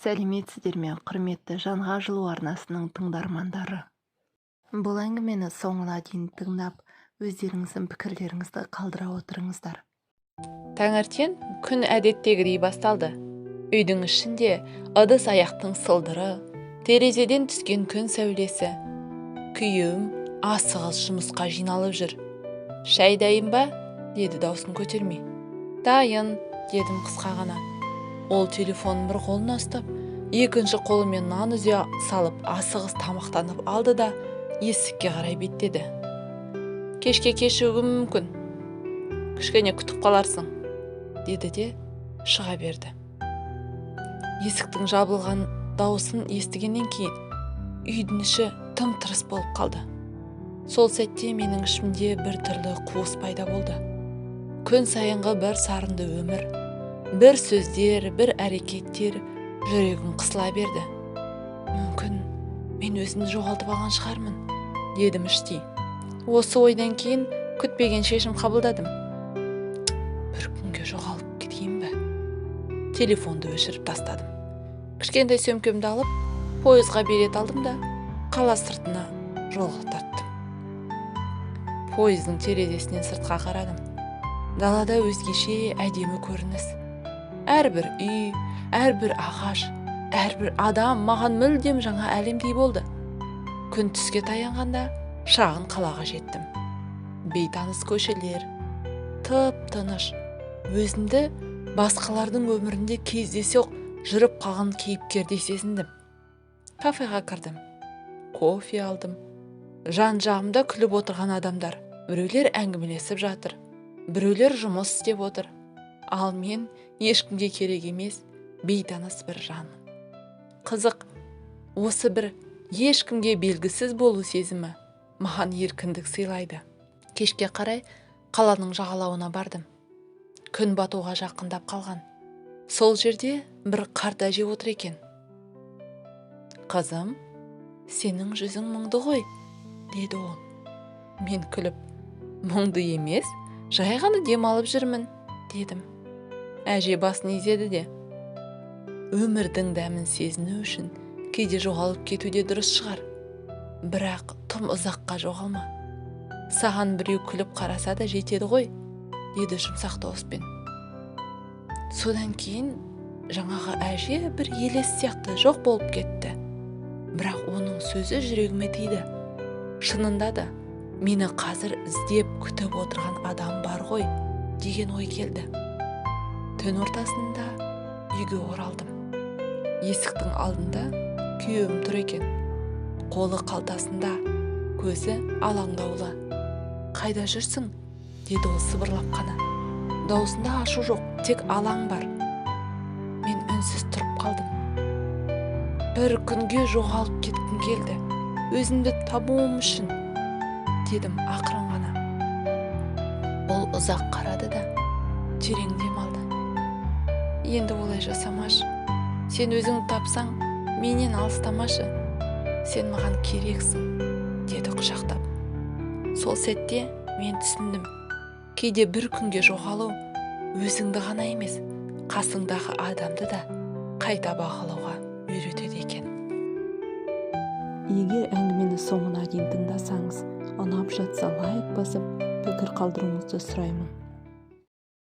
Сәлеметсіздер ме, құрметті Жанға жылу арнасының тыңдармандары. Бұл әңгімені соңына дейін тыңдап, өздеріңіздің пікірлеріңізді қалдыра отырыңыздар. Таңертең күн әдеттегідей басталды. Үйдің ішінде ыдыс аяқтың сылдыры, терезеден түскен күн сәулесі. Күйеуім асығыс жұмысқа жиналып жүр. «Шәй дайын ба?» деді даусын көтермей. «Дайын», дедім қысқа ғана. Ол телефонын бір қолына ұстап, екінші қолымен нан үзе салып асығыс тамақтанып алды да есікке қарай беттеді. «Кешке кешігуім мүмкін. Кішкене күтіп қаларсың», деді де шыға берді. Есіктің жабылған дауысын естігеннен кейін үйдің іші тым-тырыс болып қалды. Сол сәтте менің ішімде бір түрлі қуыс пайда болды. Күн сайынғы бір сарынды өмір, бір сөздер, бір әрекеттер жүрегім қысыла берді. Мүмкін мен өзімді жоғалтып алған шығармын, дедім іштей. Осы ойдан кейін күтпеген шешім қабылдадым. Бір күнге жоғалып кетейін бе? Телефонды өшіріп тастадым. Кішкентай сөмкемді алып, пойызға билет алдым да қала сыртына жолға тарттым. Пойыздың терезесінен сыртқа қарадым. Далада өзгеше әдемі көрініс. Әрбір үй, әрбір ағаш, әрбір адам маған мүлдем жаңа әлемдей болды. Күн түске таянғанда шағын қалаға жеттім. Бейтаныс көшелер, тып-тыныш, өзімді басқалардың өмірінде кездейсоқ жүріп қалған кейіпкердей сезіндім. Кафеға кірдім, кофе алдым. Жан-жағымда күліп отырған адамдар. Біреулер әңгімелесіп жатыр, біреулер жұмыс істеп отыр. Ал мен ешкімге керек емес, бейтаныс бір жанмын. Қызық, осы бір ешкімге белгісіз болу сезімі маған еркіндік сыйлайды. Кешке қарай қаланың жағалауына бардым. Күн батуға жақындап қалған. Сол жерде бір қарт әже отыр екен. «Қызым, сенің жүзің мұңды ғой», деді ол. Мен күліп, «Мұңды емес, жай ғана демалып жүрмін», дедім. Әже басын изеді де, «Өмірдің дәмін сезіну үшін кейде жоғалып кетуде дұрыс шығар. Бірақ тым ұзаққа жоғалма. Саған біреу күліп қараса да жетеді ғой», деді жұмсақ дауыспен. Содан кейін жаңағы әже бір елес сияқты жоқ болып кетті. Бірақ оның сөзі жүрегіме тиді. Шынында да мені қазір іздеп күтіп отырған адам бар ғой, деген ой келді. Түн ортасында үйге оралдым. Есіктің алдында күйеуім тұр екен. Қолы қалтасында, көзі алаңдаулы. «Қайда жүрсің?» деді ол сыбырлап қана. Даусында ашу жоқ, тек алаң бар. Мен үнсіз тұрып қалдым. «Бір күнге жоғалып кеткім келді, өзімді табуым үшін», дедім ақырын ғана. Ол ұзақ қарады да терең дем алды. «Енді олай жасамашы. Сен өзің тапсаң, менен алыстамашы. Сен маған керексің», деді құшақтап. Сол сәтте мен түсіндім. Кейде бір күнге жоғалу өзіңді ғана емес, қасыңдағы адамды да қайта бағалауға үйретеді екен. Егер әңгімені соңына дейін тыңдасаңыз, ұнап жатса лайк басып, пікір қалдыруыңызды сұраймын.